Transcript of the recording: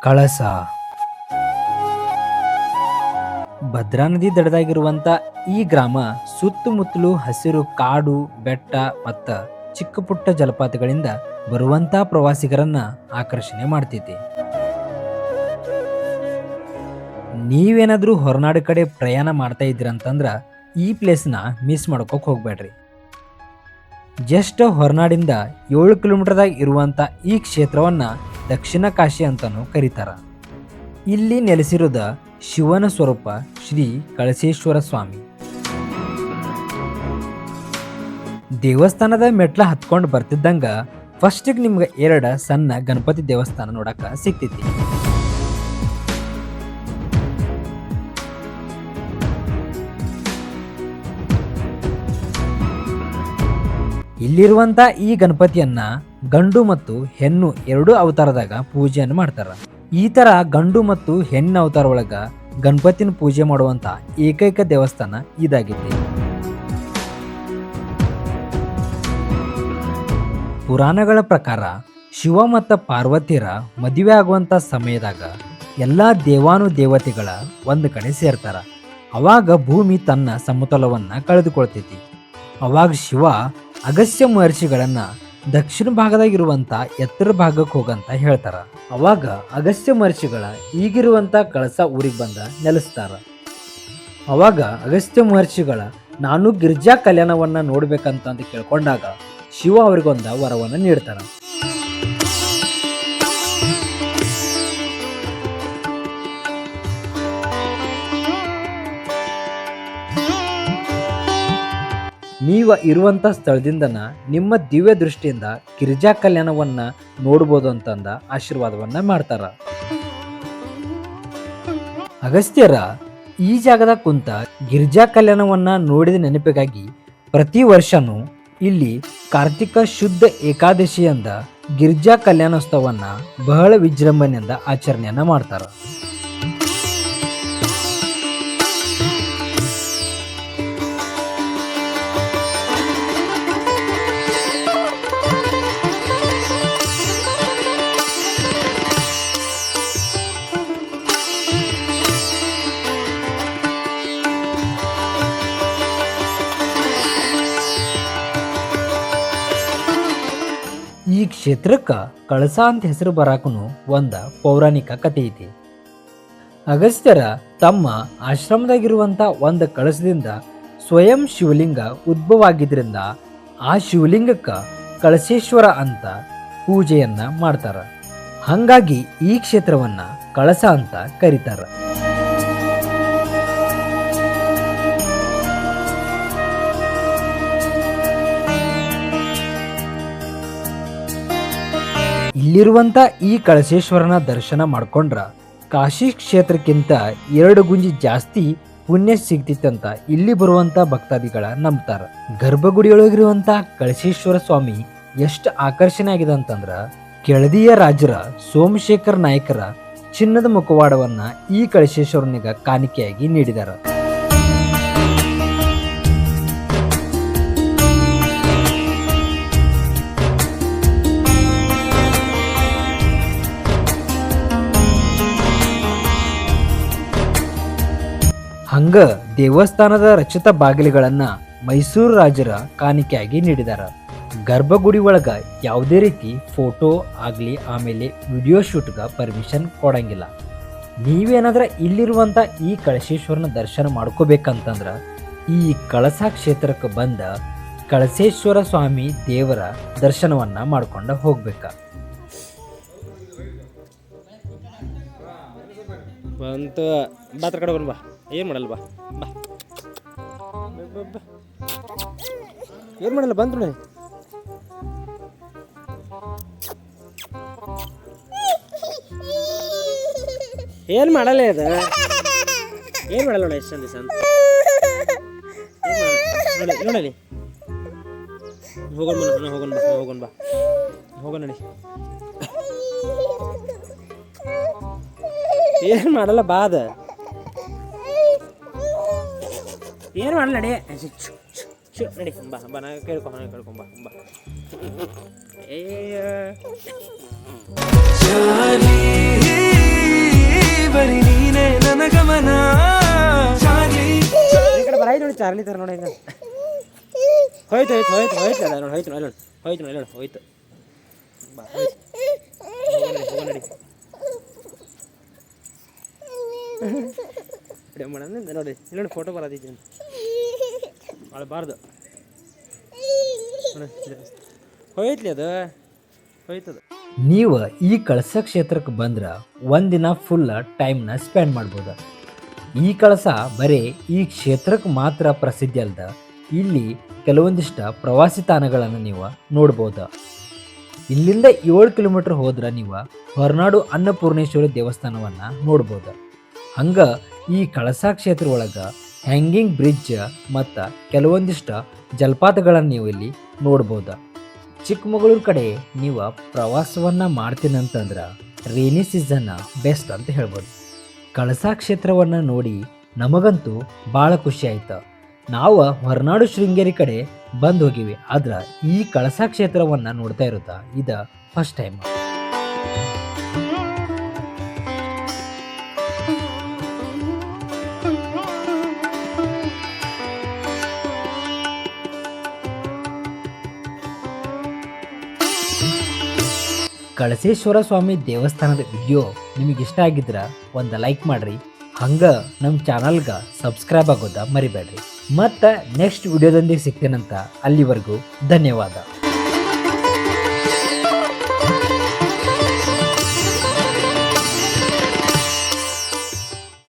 ಕಳಸ. ಭದ್ರಾ ನದಿ ದಡದಾಗಿರುವಂತ ಈ ಗ್ರಾಮ ಸುತ್ತಮುತ್ತಲು ಹಸಿರು ಕಾಡು, ಬೆಟ್ಟ ಮತ್ತ ಚಿಕ್ಕ ಪುಟ್ಟ ಜಲಪಾತಗಳಿಂದ ಬರುವಂತ ಪ್ರವಾಸಿಗರನ್ನ ಆಕರ್ಷಣೆ ಮಾಡ್ತೈತಿ. ನೀವೇನಾದ್ರೂ ಹೊರನಾಡು ಕಡೆ ಪ್ರಯಾಣ ಮಾಡ್ತಾ ಇದ್ರಂತಂದ್ರ ಈ ಪ್ಲೇಸ್ನ ಮಿಸ್ ಮಾಡ್ಕೋಕ್ ಹೋಗ್ಬೇಡ್ರಿ. ಜಸ್ಟ್ ಹೊರನಾಡಿಂದ 7 ಕಿಲೋಮೀಟರ್ದಾಗ ಇರುವಂತ ಈ ಕ್ಷೇತ್ರವನ್ನ ದಕ್ಷಿಣ ಕಾಶಿ ಅಂತಾನೂ ಕರೀತಾರ. ಇಲ್ಲಿ ನೆಲೆಸಿರೋದ ಶಿವನ ಸ್ವರೂಪ ಶ್ರೀ ಕಳಸೇಶ್ವರ ಸ್ವಾಮಿ. ದೇವಸ್ಥಾನದ ಮೆಟ್ಲ ಹತ್ಕೊಂಡು ಬರ್ತಿದ್ದಂಗ ಫಸ್ಟಿಗೆ ನಿಮ್ಗೆ 2 ಸಣ್ಣ ಗಣಪತಿ ದೇವಸ್ಥಾನ ನೋಡಕ ಸಿಗ್ತೈತಿ. ಇಲ್ಲಿರುವಂತ ಈ ಗಣಪತಿಯನ್ನ ಗಂಡು ಮತ್ತು ಹೆಣ್ಣು 2 ಅವತಾರದಾಗ ಪೂಜೆಯನ್ನು ಮಾಡ್ತಾರ. ಈ ತರ ಗಂಡು ಮತ್ತು ಹೆಣ್ಣು ಅವತಾರ ಒಳಗ ಗಣಪತಿನ ಪೂಜೆ ಮಾಡುವಂತ ಏಕೈಕ ದೇವಸ್ಥಾನ ಇದಾಗಿದೆ. ಪುರಾಣಗಳ ಪ್ರಕಾರ ಶಿವ ಮತ್ತು ಪಾರ್ವತಿಯರ ಮದುವೆ ಆಗುವಂತ ಸಮಯದಾಗ ಎಲ್ಲಾ ದೇವಾನು ದೇವತೆಗಳ ಒಂದು ಕಡೆ ಸೇರ್ತಾರ. ಅವಾಗ ಭೂಮಿ ತನ್ನ ಸಮತಲವನ್ನ ಕಳೆದುಕೊಳ್ತೈತಿ. ಅವಾಗ ಶಿವ ಅಗಸ್ತ್ಯ ಮಹರ್ಷಿಗಳನ್ನ ದಕ್ಷಿಣ ಭಾಗದಾಗಿರುವಂತ ಎತ್ತರ ಭಾಗಕ್ಕೆ ಹೋಗಂತ ಹೇಳ್ತಾರ. ಅವಾಗ ಅಗಸ್ತ್ಯ ಮಹರ್ಷಿಗಳ ಈಗಿರುವಂತ ಕಳಸ ಊರಿಗೆ ಬಂದ ನೆಲೆಸ್ತಾರ. ಅವಾಗ ಅಗಸ್ತ್ಯ ಮಹರ್ಷಿಗಳ ನಾನು ಗಿರಿಜಾ ಕಲ್ಯಾಣವನ್ನ ನೋಡ್ಬೇಕಂತ ಕೇಳ್ಕೊಂಡಾಗ ಶಿವ ಅವರಿಗೊಂದ ವರವನ್ನ ನೀಡ್ತಾರ. ನೀವು ಇರುವಂತ ಸ್ಥಳದಿಂದನ ನಿಮ್ಮ ದಿವ್ಯ ದೃಷ್ಟಿಯಿಂದ ಗಿರಿಜಾ ಕಲ್ಯಾಣವನ್ನ ನೋಡ್ಬೋದು ಅಂತಂದ ಆಶೀರ್ವಾದವನ್ನ ಮಾಡ್ತಾರ. ಅಗಸ್ತ್ಯರ ಈ ಜಾಗದ ಕುಂತ ಗಿರಿಜಾ ಕಲ್ಯಾಣವನ್ನ ನೋಡಿದ ನೆನಪಿಗಾಗಿ ಪ್ರತಿ ವರ್ಷನೂ ಇಲ್ಲಿ ಕಾರ್ತಿಕ ಶುದ್ಧ ಏಕಾದಶಿಯಿಂದ ಗಿರಿಜಾ ಕಲ್ಯಾಣೋತ್ಸವನ್ನ ಬಹಳ ವಿಜೃಂಭಣೆಯಿಂದ ಆಚರಣೆಯನ್ನ ಮಾಡ್ತಾರ. ಈ ಕ್ಷೇತ್ರಕ್ಕ ಕಳಸ ಅಂತ ಹೆಸರು ಬರಾಕನು ಒಂದ ಪೌರಾಣಿಕ ಕಥೆ ಐತಿ. ಅಗಸ್ತ್ಯರ ತಮ್ಮ ಆಶ್ರಮದಾಗಿರುವಂತ ಒಂದು ಕಳಸದಿಂದ ಸ್ವಯಂ ಶಿವಲಿಂಗ ಉದ್ಭವ ಆಗಿದ್ರಿಂದ ಆ ಶಿವಲಿಂಗಕ್ಕ ಕಳಸೇಶ್ವರ ಅಂತ ಪೂಜೆಯನ್ನ ಮಾಡ್ತಾರ. ಹಂಗಾಗಿ ಈ ಕ್ಷೇತ್ರವನ್ನ ಕಳಸ ಅಂತ ಕರೀತಾರ. ಇಲ್ಲಿರುವಂತ ಈ ಕಳಸೇಶ್ವರನ ದರ್ಶನ ಮಾಡ್ಕೊಂಡ್ರ ಕಾಶಿ ಕ್ಷೇತ್ರಕ್ಕಿಂತ 2 ಗುಂಜಿ ಜಾಸ್ತಿ ಪುಣ್ಯ ಸಿಗ್ತಿತ್ತಂತ ಇಲ್ಲಿ ಬರುವಂತ ಭಕ್ತಾದಿಗಳ ನಂಬ್ತಾರ. ಗರ್ಭಗುಡಿಯೊಳಗಿರುವಂತ ಕಳಸೇಶ್ವರ ಸ್ವಾಮಿ ಎಷ್ಟು ಆಕರ್ಷಣೆ ಆಗಿದೆ ಅಂತಂದ್ರ ಕೆಳದಿಯ ರಾಜರ ಸೋಮಶೇಖರ ನಾಯಕರ ಚಿನ್ನದ ಮುಖವಾಡವನ್ನ ಈ ಕಳಸೇಶ್ವರನಿಗ ಕಾಣಿಕೆಯಾಗಿ ನೀಡಿದಾರ. ಹಂಗ ದೇವಸ್ಥಾನದ ರಚಿತ ಬಾಗಿಲುಗಳನ್ನ ಮೈಸೂರು ರಾಜರ ಕಾಣಿಕೆಯಾಗಿ ನೀಡಿದಾರ. ಗರ್ಭಗುಡಿ ಒಳಗ ಯಾವುದೇ ರೀತಿ ಫೋಟೋ ಆಗ್ಲಿ ಆಮೇಲೆ ವಿಡಿಯೋ ಶೂಟ್ಗ ಪರ್ಮಿಷನ್ ಕೊಡಂಗಿಲ್ಲ. ನೀವೇನಾದ್ರ ಇಲ್ಲಿರುವಂತ ಈ ಕಳಸೇಶ್ವರನ ದರ್ಶನ ಮಾಡ್ಕೋಬೇಕಂತಂದ್ರ ಈ ಕಳಸ ಕ್ಷೇತ್ರಕ್ಕೆ ಬಂದ ಕಳಸೇಶ್ವರ ಸ್ವಾಮಿ ದೇವರ ದರ್ಶನವನ್ನ ಮಾಡ್ಕೊಂಡ ಹೋಗ್ಬೇಕ. ಬಂತು ಬಾತ್ರ ಕಡೆ ಬಾ, ಏನು ಮಾಡಲ್ಲ ಬಾ ಬಾ ಏನು ಮಾಡಲ್ಲ ಬಂತು ನೋಡಿ. ಏನು ಮಾಡಲ್ಲ ಇದು, ಏನು ಮಾಡಲ್ಲ ನೋಡಿ ಎಷ್ಟು ದಿವಸ ಅಂತ ನೋಡಿ ನೋಡಲಿ. ಹೋಗೋಣ ಬಾ ಹೋಗೋಣ ಬಾ ಹೋಗೋಣ ಬಾ ಹೋಗೋಣ ನೋಡಿ. ಏನು ಮಾಡಲ್ಲ ಬಾ, ಅದ ಏನು ಮಾಡಲ್ಲ ನಡಿ ನಡಿ ಬಾ ಬಾ ನಾ ಕೇಳ್ಕೊಂಬ ಬಾ. ಏ ಚಾರ್ಲಿ ತರ ನೋಡಿ ಈಗ ಹೋಯ್ತು ಹೋಯ್ತು ಹೋಯ್ತು ಹೋಯ್ತು ಅದ ನೋಡಿ ಹೋಯ್ತು ನೋಡಿ ಹೋಯ್ತು ನೋಡಿ ನೋಡಿ ಹೋಯ್ತು ಬಾ ಹೋಗೋಣ ನಡಿ ಮಾಡಂದ್ರೆ ನೋಡಿ ಇಲ್ಲೊಂದು ಫೋಟೋ ಬರೋದಿದ್ದೆ ಅಳಬಾರ್ದು ಹೋಯ್ತ್ಲಿ ಅದು ಹೋಯ್ತದ. ನೀವು ಈ ಕಳಸ ಕ್ಷೇತ್ರಕ್ಕೆ ಬಂದ್ರೆ ಒಂದಿನ ಫುಲ್ ಟೈಮ್ನ ಸ್ಪೆಂಡ್ ಮಾಡ್ಬೋದು. ಈ ಕಳಸ ಬರೀ ಈ ಕ್ಷೇತ್ರಕ್ಕೆ ಮಾತ್ರ ಪ್ರಸಿದ್ಧಿ ಅಲ್ದ, ಇಲ್ಲಿ ಕೆಲವೊಂದಿಷ್ಟು ಪ್ರವಾಸಿ ತಾಣಗಳನ್ನು ನೀವು ನೋಡ್ಬೋದು. ಇಲ್ಲಿಂದ 7 ಕಿಲೋಮೀಟರ್ ಹೋದ್ರೆ ನೀವು ಹೊರನಾಡು ಅನ್ನಪೂರ್ಣೇಶ್ವರಿ ದೇವಸ್ಥಾನವನ್ನು ನೋಡ್ಬೋದು. ಹಂಗೆ ಈ ಕಳಸ ಕ್ಷೇತ್ರ ಒಳಗೆ ಹ್ಯಾಂಗಿಂಗ್ ಬ್ರಿಡ್ಜ್ ಮತ್ತು ಕೆಲವೊಂದಿಷ್ಟು ಜಲಪಾತಗಳನ್ನು ನೀವು ಇಲ್ಲಿ ನೋಡ್ಬೋದು. ಚಿಕ್ಕಮಗಳೂರು ಕಡೆ ನೀವು ಪ್ರವಾಸವನ್ನು ಮಾಡ್ತೀನಂತಂದ್ರೆ ರೇನಿ ಸೀಸನ್ ಬೆಸ್ಟ್ ಅಂತ ಹೇಳ್ಬೋದು. ಕಳಸ ಕ್ಷೇತ್ರವನ್ನು ನೋಡಿ ನಮಗಂತೂ ಭಾಳ ಖುಷಿ ಆಯ್ತು. ನಾವು ಹೊರನಾಡು ಶೃಂಗೇರಿ ಕಡೆ ಬಂದು ಹೋಗಿವಿ, ಆದ್ರೆ ಈ ಕಳಸ ಕ್ಷೇತ್ರವನ್ನು ನೋಡ್ತಾ ಇರೋದ ಇದು ಫಸ್ಟ್ ಟೈಮ್. ಕಳಸೇಶ್ವರ ಸ್ವಾಮಿ ದೇವಸ್ಥಾನದ ವಿಡಿಯೋ ನಿಮಗೆ ಇಷ್ಟ ಆಗಿದ್ರೆ ಒಂದು ಲೈಕ್ ಮಾಡಿರಿ. ಹಂಗೆ ನಮ್ಮ ಚಾನಲ್ಗೆ ಸಬ್ಸ್ಕ್ರೈಬ್ ಆಗೋದ ಮರಿಬೇಡ್ರಿ. ಮತ್ತು ನೆಕ್ಸ್ಟ್ ವಿಡಿಯೋದೊಂದಿಗೆ ಸಿಗ್ತೇನಂತ, ಅಲ್ಲಿವರೆಗೂ ಧನ್ಯವಾದ.